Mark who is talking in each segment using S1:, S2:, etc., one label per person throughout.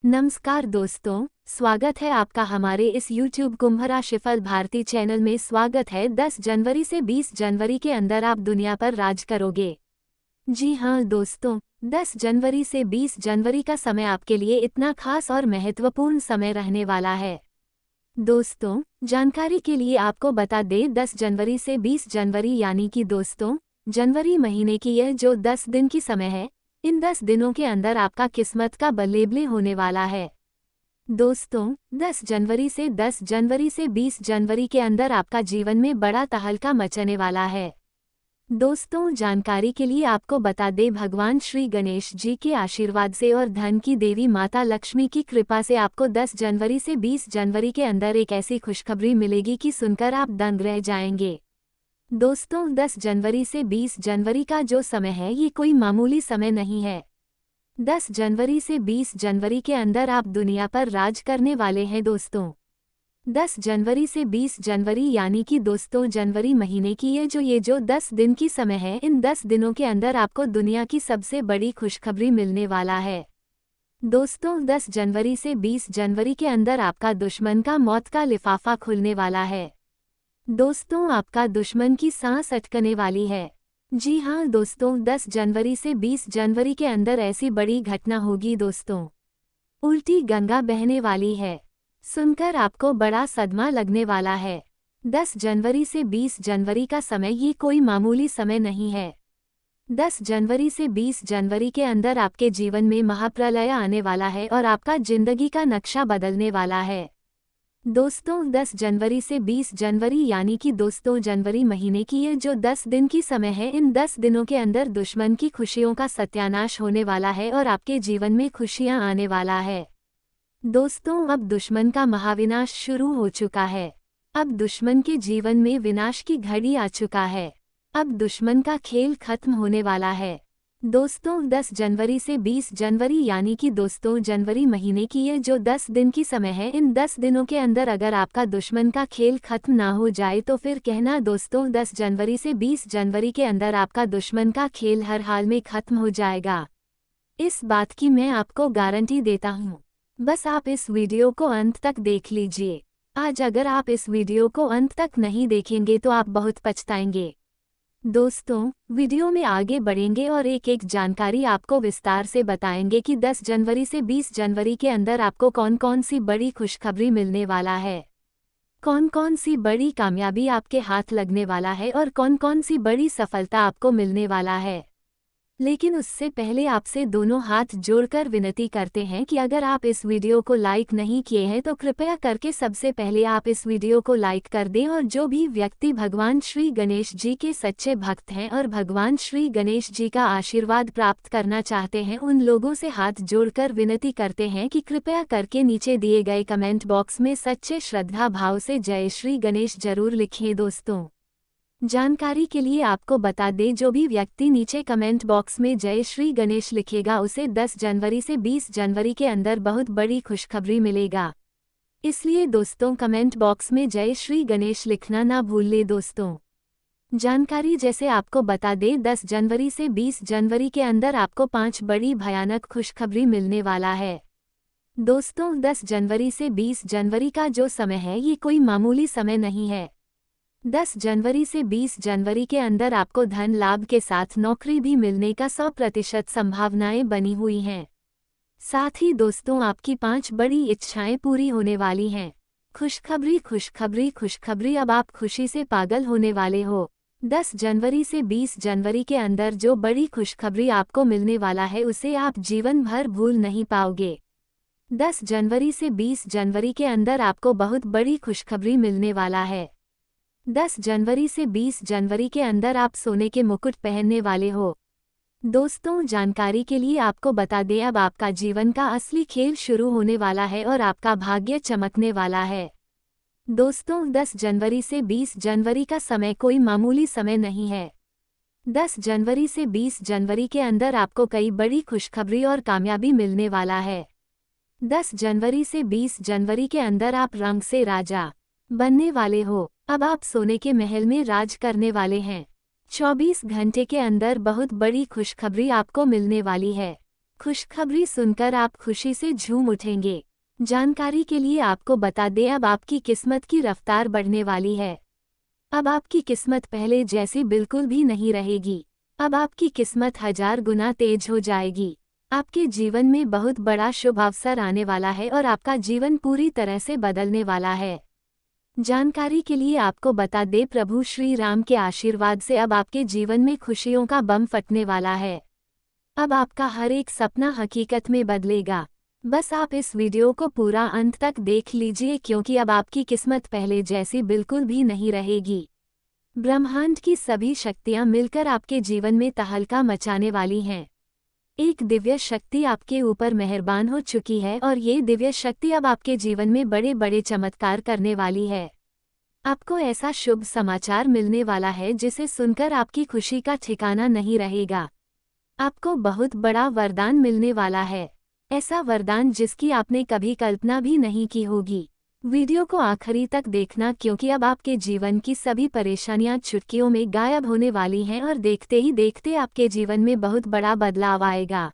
S1: नमस्कार दोस्तों, स्वागत है आपका हमारे इस YouTube कुंभ राशिफल भारती चैनल में। स्वागत है। 10 जनवरी से 20 जनवरी के अंदर आप दुनिया पर राज करोगे। जी हाँ दोस्तों, 10 जनवरी से 20 जनवरी का समय आपके लिए इतना खास और महत्वपूर्ण समय रहने वाला है। दोस्तों, जानकारी के लिए आपको बता दें 10 जनवरी से 20 जनवरी यानी कि दोस्तों, जनवरी महीने की यह जो 10 दिन की समय है, इन 10 दिनों के अंदर आपका किस्मत का बल्लेबले होने वाला है। दोस्तों, 10 जनवरी से 20 जनवरी के अंदर आपका जीवन में बड़ा तहलका मचने वाला है। दोस्तों, जानकारी के लिए आपको बता दें भगवान श्री गणेश जी के आशीर्वाद से और धन की देवी माता लक्ष्मी की कृपा से आपको 10 जनवरी से 20 जनवरी के अंदर एक ऐसी खुशखबरी मिलेगी कि सुनकर आप दंग रह जाएंगे। दोस्तों, 10 जनवरी से 20 जनवरी का जो समय है ये कोई मामूली समय नहीं है। 10 जनवरी से 20 जनवरी के अंदर आप दुनिया पर राज करने वाले हैं। दोस्तों, 10 जनवरी से 20 जनवरी यानी कि दोस्तों जनवरी महीने की ये जो 10 दिन की समय है, इन 10 दिनों के अंदर आपको दुनिया की सबसे बड़ी खुशखबरी मिलने वाला है। दोस्तों, 10 जनवरी से 20 जनवरी के अंदर आपका दुश्मन का मौत का लिफाफा खुलने वाला है। दोस्तों, आपका दुश्मन की सांस अटकने वाली है। जी हाँ दोस्तों, 10 जनवरी से 20 जनवरी के अंदर ऐसी बड़ी घटना होगी दोस्तों। उल्टी गंगा बहने वाली है। सुनकर आपको बड़ा सदमा लगने वाला है। 10 जनवरी से 20 जनवरी का समय ये कोई मामूली समय नहीं है। 10 जनवरी से 20 जनवरी के अंदर आपके जीवन में महाप्रलय आने वाला है और आपका जिंदगी का नक्शा बदलने वाला है। दोस्तों, 10 जनवरी से 20 जनवरी यानी कि दोस्तों जनवरी महीने की ये जो 10 दिन की समय है, इन 10 दिनों के अंदर दुश्मन की खुशियों का सत्यानाश होने वाला है और आपके जीवन में खुशियां आने वाला है। दोस्तों, अब दुश्मन का महाविनाश शुरू हो चुका है। अब दुश्मन के जीवन में विनाश की घड़ी आ चुका है। अब दुश्मन का खेल खत्म होने वाला है। दोस्तों, 10 जनवरी से 20 जनवरी यानी कि दोस्तों जनवरी महीने की ये जो 10 दिन की समय है, इन 10 दिनों के अंदर अगर आपका दुश्मन का खेल खत्म ना हो जाए तो फिर कहना दोस्तों 10 जनवरी से 20 जनवरी के अंदर आपका दुश्मन का खेल हर हाल में खत्म हो जाएगा। इस बात की मैं आपको गारंटी देता हूँ। बस आप इस वीडियो को अंत तक देख लीजिए। आज अगर आप इस वीडियो को अंत तक नहीं देखेंगे तो आप बहुत पछताएंगे। दोस्तों, वीडियो में आगे बढ़ेंगे और एक एक जानकारी आपको विस्तार से बताएंगे कि 10 जनवरी से 20 जनवरी के अंदर आपको कौन कौन सी बड़ी खुशखबरी मिलने वाला है, कौन कौन सी बड़ी कामयाबी आपके हाथ लगने वाला है और कौन कौन सी बड़ी सफलता आपको मिलने वाला है। लेकिन उससे पहले आपसे दोनों हाथ जोड़कर विनती करते हैं कि अगर आप इस वीडियो को लाइक नहीं किए हैं तो कृपया करके सबसे पहले आप इस वीडियो को लाइक कर दें और जो भी व्यक्ति भगवान श्री गणेश जी के सच्चे भक्त हैं और भगवान श्री गणेश जी का आशीर्वाद प्राप्त करना चाहते हैं, उन लोगों से हाथ जोड़कर विनती करते हैं कि कृपया करके नीचे दिए गए कमेंट बॉक्स में सच्चे श्रद्धा भाव से जय श्री गणेश जरूर लिखिए। दोस्तों, जानकारी के लिए आपको बता दें जो भी व्यक्ति नीचे कमेंट बॉक्स में जय श्री गणेश लिखेगा उसे 10 जनवरी से 20 जनवरी के अंदर बहुत बड़ी खुशखबरी मिलेगा। इसलिए दोस्तों कमेंट बॉक्स में जय श्री गणेश लिखना ना भूलें। दोस्तों, जानकारी जैसे आपको बता दें 10 जनवरी से 20 जनवरी के अंदर आपको 5 बड़ी भयानक खुशखबरी मिलने वाला है। दोस्तों, 10 जनवरी से 20 जनवरी का जो समय है ये कोई मामूली समय नहीं है। 10 जनवरी से 20 जनवरी के अंदर आपको धन लाभ के साथ नौकरी भी मिलने का 100% संभावनाएं बनी हुई हैं। साथ ही दोस्तों आपकी 5 बड़ी इच्छाएं पूरी होने वाली हैं। खुशखबरी खुशखबरी खुशखबरी, अब आप खुशी से पागल होने वाले हो। 10 जनवरी से 20 जनवरी के अंदर जो बड़ी खुशखबरी आपको मिलने वाला है उसे आप जीवन भर भूल नहीं पाओगे। 10 जनवरी से 20 जनवरी के अंदर आपको बहुत बड़ी खुशखबरी मिलने वाला है। 10 जनवरी से 20 जनवरी के अंदर आप सोने के मुकुट पहनने वाले हो। दोस्तों, जानकारी के लिए आपको बता दें अब आपका जीवन का असली खेल शुरू होने वाला है और आपका भाग्य चमकने वाला है। दोस्तों, 10 जनवरी से 20 जनवरी का समय कोई मामूली समय नहीं है। 10 जनवरी से 20 जनवरी के अंदर आपको कई बड़ी खुशखबरी और कामयाबी मिलने वाला है। 10 जनवरी से 20 जनवरी के अंदर आप रंग से राजा बनने वाले हो। अब आप सोने के महल में राज करने वाले हैं। 24 घंटे के अंदर बहुत बड़ी खुशखबरी आपको मिलने वाली है। खुशखबरी सुनकर आप खुशी से झूम उठेंगे। जानकारी के लिए आपको बता दें, अब आपकी किस्मत की रफ्तार बढ़ने वाली है। अब आपकी किस्मत पहले जैसी बिल्कुल भी नहीं रहेगी। अब आपकी किस्मत 1000 गुना तेज हो जाएगी। आपके जीवन में बहुत बड़ा शुभ अवसर आने वाला है और आपका जीवन पूरी तरह से बदलने वाला है। जानकारी के लिए आपको बता दें, प्रभु श्री राम के आशीर्वाद से अब आपके जीवन में खुशियों का बम फटने वाला है। अब आपका हर एक सपना हकीकत में बदलेगा। बस आप इस वीडियो को पूरा अंत तक देख लीजिए, क्योंकि अब आपकी किस्मत पहले जैसी बिल्कुल भी नहीं रहेगी। ब्रह्मांड की सभी शक्तियां मिलकर आपके जीवन में तहलका मचाने वाली हैं। एक दिव्य शक्ति आपके ऊपर मेहरबान हो चुकी है और ये दिव्य शक्ति अब आपके जीवन में बड़े बड़े चमत्कार करने वाली है। आपको ऐसा शुभ समाचार मिलने वाला है जिसे सुनकर आपकी खुशी का ठिकाना नहीं रहेगा। आपको बहुत बड़ा वरदान मिलने वाला है, ऐसा वरदान जिसकी आपने कभी कल्पना भी नहीं की होगी। वीडियो को आखिरी तक देखना, क्योंकि अब आपके जीवन की सभी परेशानियां चुटकियों में गायब होने वाली हैं और देखते ही देखते आपके जीवन में बहुत बड़ा बदलाव आएगा।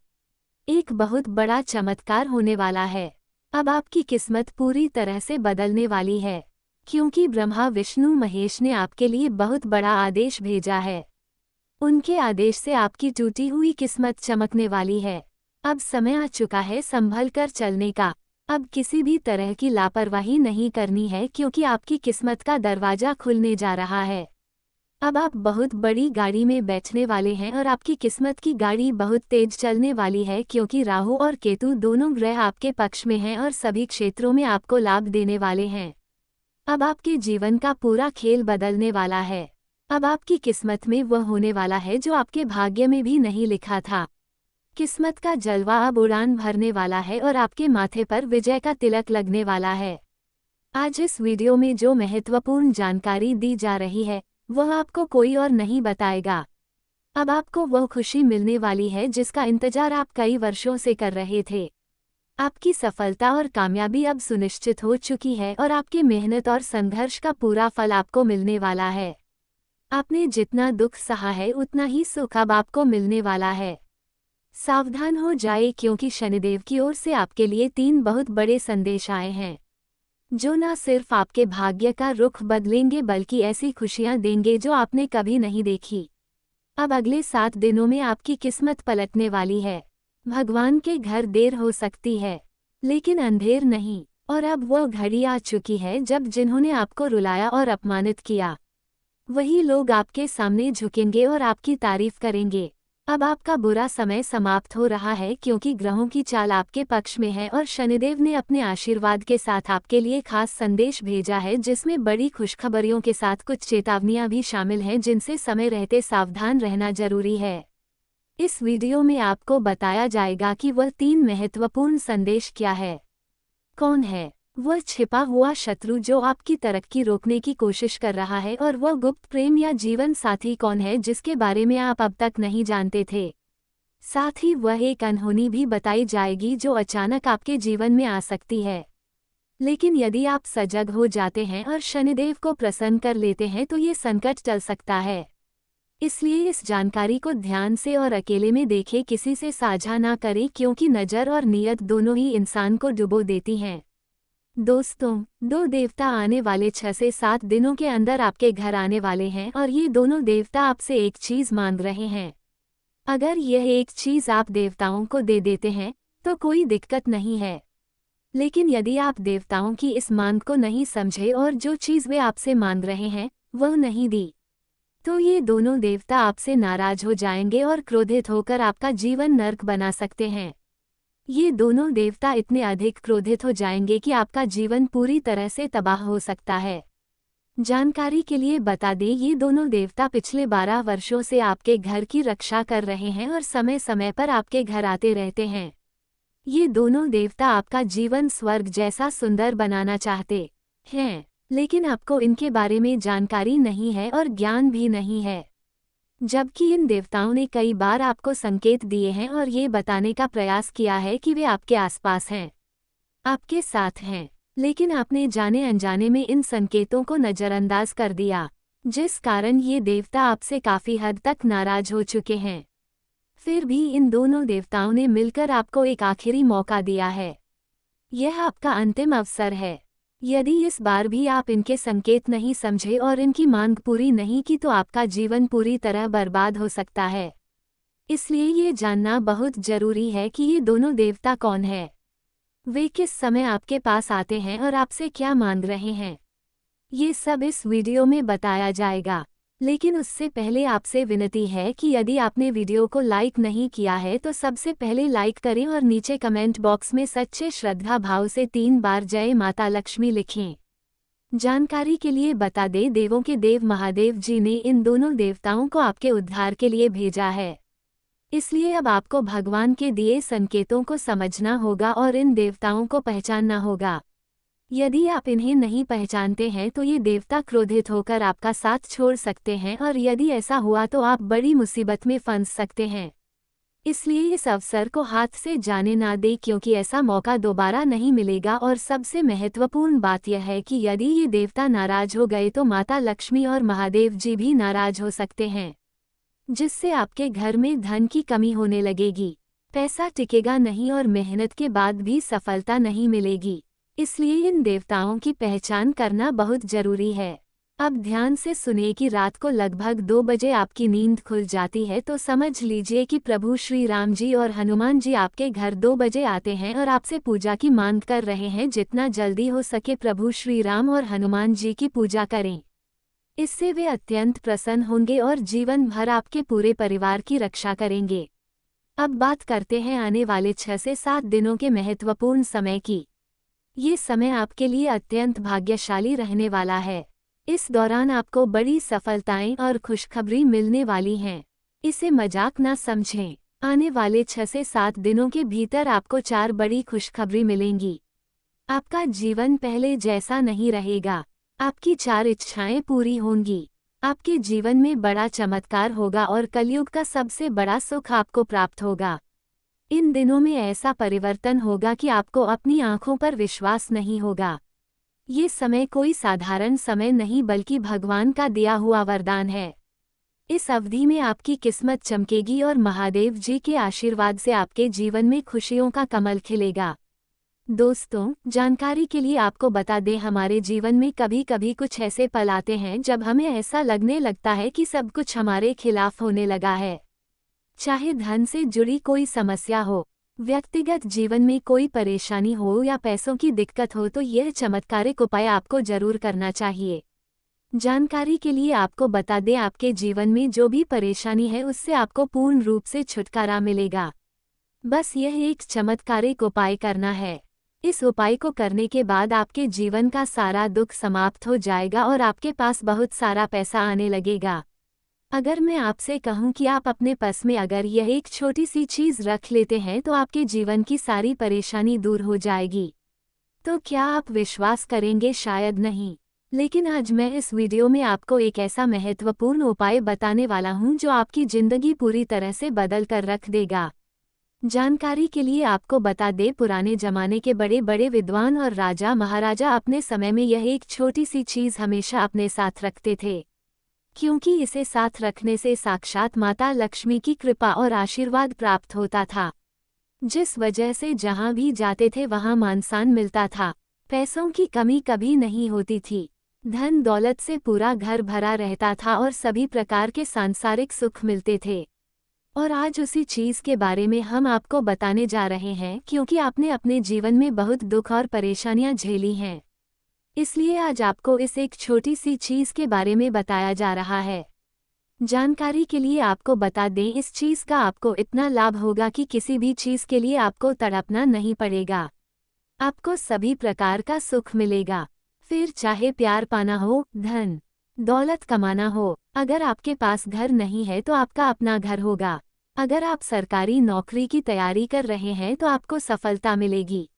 S1: एक बहुत बड़ा चमत्कार होने वाला है। अब आपकी किस्मत पूरी तरह से बदलने वाली है, क्योंकि ब्रह्मा विष्णु महेश ने आपके लिए बहुत बड़ा आदेश भेजा है। उनके आदेश से आपकी टूटी हुई किस्मत चमकने वाली है। अब समय आ चुका है संभल कर चलने का। अब किसी भी तरह की लापरवाही नहीं करनी है, क्योंकि आपकी किस्मत का दरवाजा खुलने जा रहा है। अब आप बहुत बड़ी गाड़ी में बैठने वाले हैं और आपकी किस्मत की गाड़ी बहुत तेज चलने वाली है, क्योंकि राहु और केतु दोनों ग्रह आपके पक्ष में हैं और सभी क्षेत्रों में आपको लाभ देने वाले हैं। अब आपके जीवन का पूरा खेल बदलने वाला है। अब आपकी किस्मत में वह होने वाला है जो आपके भाग्य में भी नहीं लिखा था। किस्मत का जलवा अब उड़ान भरने वाला है और आपके माथे पर विजय का तिलक लगने वाला है। आज इस वीडियो में जो महत्वपूर्ण जानकारी दी जा रही है वह आपको कोई और नहीं बताएगा। अब आपको वह खुशी मिलने वाली है जिसका इंतजार आप कई वर्षों से कर रहे थे। आपकी सफलता और कामयाबी अब सुनिश्चित हो चुकी है और आपकी मेहनत और संघर्ष का पूरा फल आपको मिलने वाला है। आपने जितना दुख सहा है उतना ही सुख अब आपको मिलने वाला है। सावधान हो जाए, क्योंकि शनिदेव की ओर से आपके लिए 3 बहुत बड़े संदेश आए हैं, जो न सिर्फ आपके भाग्य का रुख बदलेंगे बल्कि ऐसी खुशियां देंगे जो आपने कभी नहीं देखी। अब अगले 7 दिनों में आपकी किस्मत पलटने वाली है। भगवान के घर देर हो सकती है, लेकिन अंधेर नहीं। और अब वह घड़ी आ चुकी है जब जिन्होंने आपको रुलाया और अपमानित किया, वही लोग आपके सामने झुकेंगे और आपकी तारीफ करेंगे। अब आपका बुरा समय समाप्त हो रहा है, क्योंकि ग्रहों की चाल आपके पक्ष में है और शनिदेव ने अपने आशीर्वाद के साथ आपके लिए खास संदेश भेजा है, जिसमें बड़ी खुशखबरियों के साथ कुछ चेतावनियां भी शामिल हैं जिनसे समय रहते सावधान रहना जरूरी है। इस वीडियो में आपको बताया जाएगा कि वह 3 महत्वपूर्ण संदेश क्या है, कौन है वह छिपा हुआ शत्रु जो आपकी तरक्की रोकने की कोशिश कर रहा है, और वह गुप्त प्रेम या जीवन साथी कौन है जिसके बारे में आप अब तक नहीं जानते थे। साथ ही वह एक अनहोनी भी बताई जाएगी जो अचानक आपके जीवन में आ सकती है। लेकिन यदि आप सजग हो जाते हैं और शनिदेव को प्रसन्न कर लेते हैं तो ये संकट टल सकता है। इसलिए इस जानकारी को ध्यान से और अकेले में देखें, किसी से साझा ना करें, क्योंकि नज़र और नीयत दोनों ही इंसान को डुबो देती हैं। दोस्तों, 2 देवता आने वाले 6 से 7 दिनों के अंदर आपके घर आने वाले हैं और ये दोनों देवता आपसे एक चीज़ मांग रहे हैं। अगर यह एक चीज़ आप देवताओं को दे देते हैं तो कोई दिक्कत नहीं है, लेकिन यदि आप देवताओं की इस मांग को नहीं समझे और जो चीज़ वे आपसे मांग रहे हैं वह नहीं दी, तो ये दोनों देवता आपसे नाराज हो जाएंगे और क्रोधित होकर आपका जीवन नर्क बना सकते हैं। ये दोनों देवता इतने अधिक क्रोधित हो जाएंगे कि आपका जीवन पूरी तरह से तबाह हो सकता है। जानकारी के लिए बता दें, ये दोनों देवता पिछले 12 वर्षों से आपके घर की रक्षा कर रहे हैं और समय समय पर आपके घर आते रहते हैं। ये दोनों देवता आपका जीवन स्वर्ग जैसा सुंदर बनाना चाहते हैं, लेकिन आपको इनके बारे में जानकारी नहीं है और ज्ञान भी नहीं है। जबकि इन देवताओं ने कई बार आपको संकेत दिए हैं और ये बताने का प्रयास किया है कि वे आपके आसपास हैं, आपके साथ हैं, लेकिन आपने जाने अनजाने में इन संकेतों को नज़रअंदाज कर दिया, जिस कारण ये देवता आपसे काफ़ी हद तक नाराज हो चुके हैं। फिर भी इन दोनों देवताओं ने मिलकर आपको एक आखिरी मौका दिया है। यह आपका अंतिम अवसर है। यदि इस बार भी आप इनके संकेत नहीं समझे और इनकी मांग पूरी नहीं की तो आपका जीवन पूरी तरह बर्बाद हो सकता है। इसलिए ये जानना बहुत जरूरी है कि ये दोनों देवता कौन है, वे किस समय आपके पास आते हैं और आपसे क्या मांग रहे हैं। ये सब इस वीडियो में बताया जाएगा। लेकिन उससे पहले आपसे विनती है कि यदि आपने वीडियो को लाइक नहीं किया है तो सबसे पहले लाइक करें और नीचे कमेंट बॉक्स में सच्चे श्रद्धा भाव से 3 बार जय माता लक्ष्मी लिखें। जानकारी के लिए बता दें, देवों के देव महादेव जी ने इन दोनों देवताओं को आपके उद्धार के लिए भेजा है। इसलिए अब आपको भगवान के दिए संकेतों को समझना होगा और इन देवताओं को पहचानना होगा। यदि आप इन्हें नहीं पहचानते हैं तो ये देवता क्रोधित होकर आपका साथ छोड़ सकते हैं और यदि ऐसा हुआ तो आप बड़ी मुसीबत में फंस सकते हैं। इसलिए इस अवसर को हाथ से जाने ना दें, क्योंकि ऐसा मौका दोबारा नहीं मिलेगा। और सबसे महत्वपूर्ण बात यह है कि यदि ये देवता नाराज हो गए तो माता लक्ष्मी और महादेव जी भी नाराज हो सकते हैं, जिससे आपके घर में धन की कमी होने लगेगी, पैसा टिकेगा नहीं और मेहनत के बाद भी सफलता नहीं मिलेगी। इसलिए इन देवताओं की पहचान करना बहुत जरूरी है। अब ध्यान से सुनिए कि रात को लगभग 2 बजे आपकी नींद खुल जाती है तो समझ लीजिए कि प्रभु श्री राम जी और हनुमान जी आपके घर 2 बजे आते हैं और आपसे पूजा की मांग कर रहे हैं। जितना जल्दी हो सके प्रभु श्री राम और हनुमान जी की पूजा करें, इससे वे अत्यंत प्रसन्न होंगे और जीवन भर आपके पूरे परिवार की रक्षा करेंगे। अब बात करते हैं आने वाले 6 से 7 दिनों के महत्वपूर्ण समय की। ये समय आपके लिए अत्यंत भाग्यशाली रहने वाला है। इस दौरान आपको बड़ी सफलताएं और खुशखबरी मिलने वाली हैं। इसे मजाक ना समझें। आने वाले 6 से 7 दिनों के भीतर आपको 4 बड़ी खुशखबरी मिलेंगी। आपका जीवन पहले जैसा नहीं रहेगा। आपकी 4 इच्छाएं पूरी होंगी। आपके जीवन में बड़ा चमत्कार होगा और कलयुग का सबसे बड़ा सुख आपको प्राप्त होगा। इन दिनों में ऐसा परिवर्तन होगा कि आपको अपनी आंखों पर विश्वास नहीं होगा। ये समय कोई साधारण समय नहीं बल्कि भगवान का दिया हुआ वरदान है। इस अवधि में आपकी किस्मत चमकेगी और महादेव जी के आशीर्वाद से आपके जीवन में खुशियों का कमल खिलेगा। दोस्तों, जानकारी के लिए आपको बता दें, हमारे जीवन में कभी कभी कुछ ऐसे पल आते हैं जब हमें ऐसा लगने लगता है कि सब कुछ हमारे खिलाफ होने लगा है। चाहे धन से जुड़ी कोई समस्या हो, व्यक्तिगत जीवन में कोई परेशानी हो या पैसों की दिक्कत हो, तो यह चमत्कारिक उपाय आपको जरूर करना चाहिए। जानकारी के लिए आपको बता दें, आपके जीवन में जो भी परेशानी है उससे आपको पूर्ण रूप से छुटकारा मिलेगा। बस यह एक चमत्कारिक उपाय करना है। इस उपाय को करने के बाद आपके जीवन का सारा दुख समाप्त हो जाएगा और आपके पास बहुत सारा पैसा आने लगेगा। अगर मैं आपसे कहूं कि आप अपने पर्स में अगर यह एक छोटी सी चीज रख लेते हैं तो आपके जीवन की सारी परेशानी दूर हो जाएगी, तो क्या आप विश्वास करेंगे? शायद नहीं। लेकिन आज मैं इस वीडियो में आपको एक ऐसा महत्वपूर्ण उपाय बताने वाला हूं जो आपकी जिंदगी पूरी तरह से बदल कर रख देगा। जानकारी के लिए आपको बता दें, पुराने जमाने के बड़े बड़े विद्वान और राजा महाराजा अपने समय में यह एक छोटी सी चीज हमेशा अपने साथ रखते थे, क्योंकि इसे साथ रखने से साक्षात माता लक्ष्मी की कृपा और आशीर्वाद प्राप्त होता था, जिस वजह से जहां भी जाते थे वहां मान-सम्मान मिलता था। पैसों की कमी कभी नहीं होती थी। धन दौलत से पूरा घर भरा रहता था और सभी प्रकार के सांसारिक सुख मिलते थे। और आज उसी चीज के बारे में हम आपको बताने जा रहे हैं, क्योंकि आपने अपने जीवन में बहुत दुख और परेशानियां झेली हैं। इसलिए आज आपको इस एक छोटी सी चीज के बारे में बताया जा रहा है। जानकारी के लिए आपको बता दें, इस चीज का आपको इतना लाभ होगा कि किसी भी चीज के लिए आपको तड़पना नहीं पड़ेगा। आपको सभी प्रकार का सुख मिलेगा। फिर चाहे प्यार पाना हो, धन दौलत कमाना हो, अगर आपके पास घर नहीं है तो आपका अपना घर होगा। अगर आप सरकारी नौकरी की तैयारी कर रहे हैं तो आपको सफलता मिलेगी।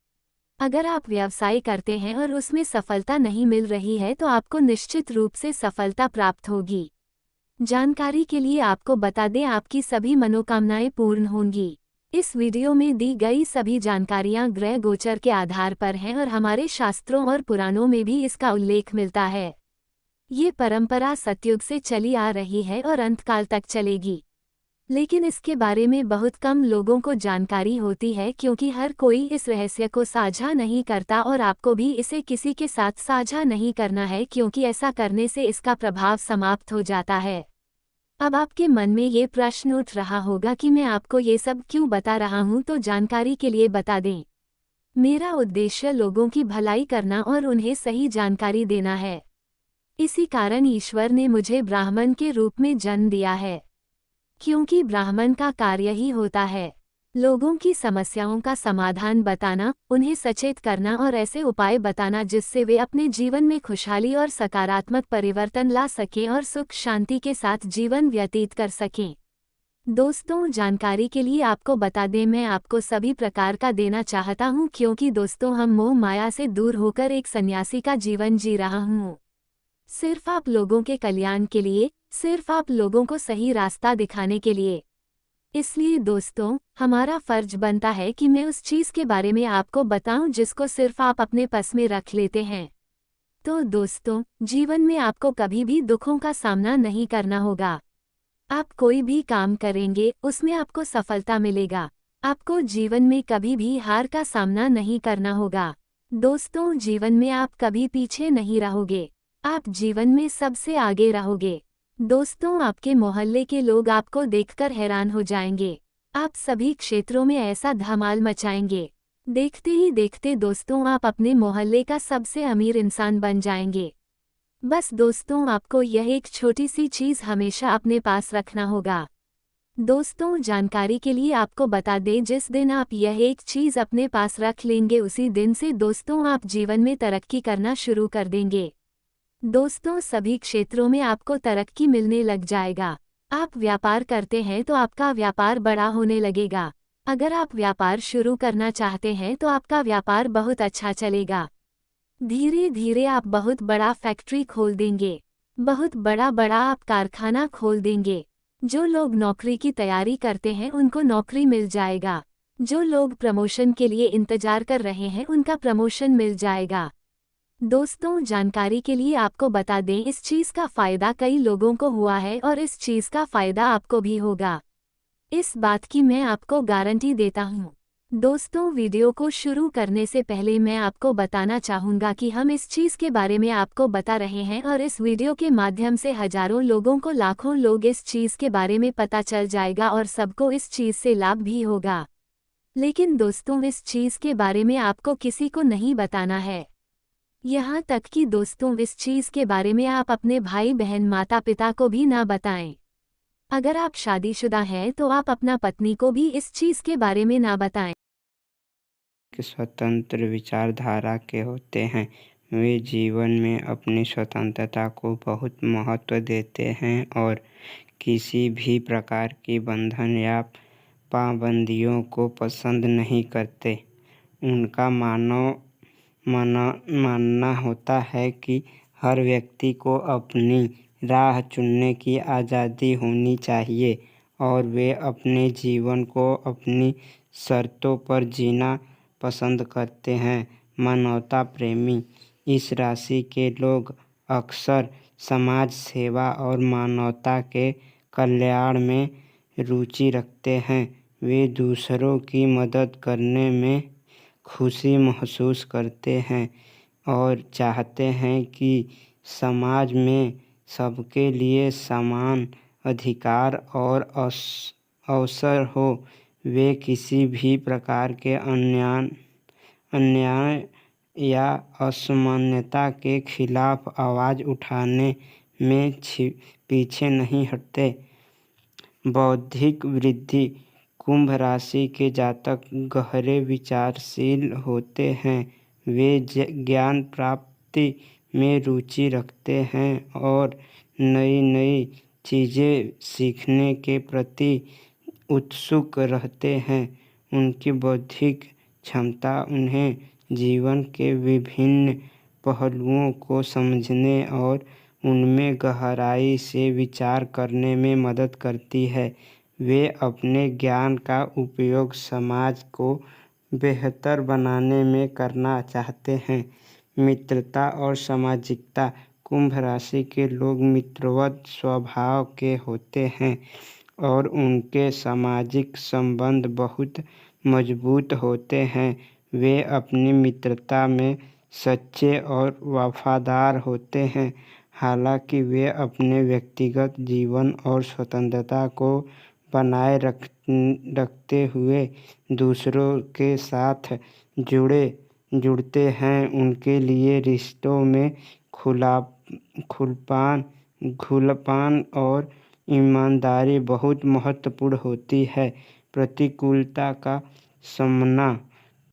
S1: अगर आप व्यवसाय करते हैं और उसमें सफलता नहीं मिल रही है तो आपको निश्चित रूप से सफलता प्राप्त होगी। जानकारी के लिए आपको बता दें, आपकी सभी मनोकामनाएं पूर्ण होंगी। इस वीडियो में दी गई सभी जानकारियां ग्रह गोचर के आधार पर हैं और हमारे शास्त्रों और पुराणों में भी इसका उल्लेख मिलता है। ये परंपरा सतयुग से चली आ रही है और अंतकाल तक चलेगी। लेकिन इसके बारे में बहुत कम लोगों को जानकारी होती है क्योंकि हर कोई इस रहस्य को साझा नहीं करता और आपको भी इसे किसी के साथ साझा नहीं करना है क्योंकि ऐसा करने से इसका प्रभाव समाप्त हो जाता है। अब आपके मन में ये प्रश्न उठ रहा होगा कि मैं आपको ये सब क्यों बता रहा हूँ, तो जानकारी के लिए बता दें। मेरा उद्देश्य लोगों की भलाई करना और उन्हें सही जानकारी देना है। इसी कारण ईश्वर ने मुझे ब्राह्मण के रूप में जन्म दिया है, क्योंकि ब्राह्मण का कार्य ही होता है लोगों की समस्याओं का समाधान बताना, उन्हें सचेत करना और ऐसे उपाय बताना जिससे वे अपने जीवन में खुशहाली और सकारात्मक परिवर्तन ला सकें और सुख शांति के साथ जीवन व्यतीत कर सकें। दोस्तों, जानकारी के लिए आपको बता दें, मैं आपको सभी प्रकार का देना चाहता हूं क्योंकि दोस्तों हम मोह माया से दूर होकर एक सन्यासी का जीवन जी रहा हूं। सिर्फ आप लोगों के कल्याण के लिए, सिर्फ आप लोगों को सही रास्ता दिखाने के लिए। इसलिए दोस्तों, हमारा फर्ज बनता है कि मैं उस चीज़ के बारे में आपको बताऊं जिसको सिर्फ आप अपने पास में रख लेते हैं। तो दोस्तों, जीवन में आपको कभी भी दुखों का सामना नहीं करना होगा। आप कोई भी काम करेंगे उसमें आपको सफलता मिलेगा। आपको जीवन में कभी भी हार का सामना नहीं करना होगा। दोस्तों, जीवन में आप कभी पीछे नहीं रहोगे, आप जीवन में सबसे आगे रहोगे। दोस्तों, आपके मोहल्ले के लोग आपको देखकर हैरान हो जाएंगे। आप सभी क्षेत्रों में ऐसा धमाल मचाएंगे। देखते ही देखते दोस्तों आप अपने मोहल्ले का सबसे अमीर इंसान बन जाएंगे। बस दोस्तों, आपको यह एक छोटी सी चीज़ हमेशा अपने पास रखना होगा। दोस्तों, जानकारी के लिए आपको बता दें, जिस दिन आप यह एक चीज़ अपने पास रख लेंगे उसी दिन से दोस्तों आप जीवन में तरक्की करना शुरू कर देंगे। दोस्तों, सभी क्षेत्रों में आपको तरक्की मिलने लग जाएगा। आप व्यापार करते हैं तो आपका व्यापार बड़ा होने लगेगा। अगर आप व्यापार शुरू करना चाहते हैं तो आपका व्यापार बहुत अच्छा चलेगा। धीरे धीरे आप बहुत बड़ा फैक्ट्री खोल देंगे, बहुत बड़ा बड़ा आप कारखाना खोल देंगे। जो लोग नौकरी की तैयारी करते हैं उनको नौकरी मिल जाएगा। जो लोग प्रमोशन के लिए इंतजार कर रहे हैं उनका प्रमोशन मिल जाएगा। दोस्तों, जानकारी के लिए आपको बता दें, इस चीज़ का फ़ायदा कई लोगों को हुआ है और इस चीज़ का फ़ायदा आपको भी होगा। इस बात की मैं आपको गारंटी देता हूँ। दोस्तों, वीडियो को शुरू करने से पहले मैं आपको बताना चाहूँगा कि हम इस चीज़ के बारे में आपको बता रहे हैं और इस वीडियो के माध्यम से हज़ारों लोगों को, लाखों लोग इस चीज़ के बारे में पता चल जाएगा और सबको इस चीज़ से लाभ भी होगा। लेकिन दोस्तों, इस चीज़ के बारे में आपको किसी को नहीं बताना है। यहाँ तक कि दोस्तों, इस चीज़ के बारे में आप अपने भाई बहन माता पिता को भी ना बताएं। अगर आप शादीशुदा हैं तो आप अपना पत्नी को भी इस चीज़ के बारे में ना बताएं।
S2: स्वतंत्र विचारधारा के होते हैं, वे जीवन में अपनी स्वतंत्रता को बहुत महत्व देते हैं और किसी भी प्रकार की बंधन या पाबंदियों को पसंद नहीं करते। उनका मानना होता है कि हर व्यक्ति को अपनी राह चुनने की आज़ादी होनी चाहिए और वे अपने जीवन को अपनी शर्तों पर जीना पसंद करते हैं। मानवता प्रेमी इस राशि के लोग अक्सर समाज सेवा और मानवता के कल्याण में रुचि रखते हैं। वे दूसरों की मदद करने में खुशी महसूस करते हैं और चाहते हैं कि समाज में सबके लिए समान अधिकार और अवसर हो। वे किसी भी प्रकार के अन्याय या असमानता के खिलाफ आवाज़ उठाने में पीछे नहीं हटते। बौद्धिक वृद्धि कुंभ राशि के जातक गहरे विचारशील होते हैं। वे ज्ञान प्राप्ति में रुचि रखते हैं और नई नई चीज़ें सीखने के प्रति उत्सुक रहते हैं। उनकी बौद्धिक क्षमता उन्हें जीवन के विभिन्न पहलुओं को समझने और उनमें गहराई से विचार करने में मदद करती है। वे अपने ज्ञान का उपयोग समाज को बेहतर बनाने में करना चाहते हैं। मित्रता और सामाजिकता कुंभ राशि के लोग मित्रवत स्वभाव के होते हैं और उनके सामाजिक संबंध बहुत मजबूत होते हैं। वे अपनी मित्रता में सच्चे और वफादार होते हैं। हालांकि वे अपने व्यक्तिगत जीवन और स्वतंत्रता को बनाए रखते हुए दूसरों के साथ जुड़ते हैं। उनके लिए रिश्तों में खुलापन और ईमानदारी बहुत महत्वपूर्ण होती है। प्रतिकूलता का सामना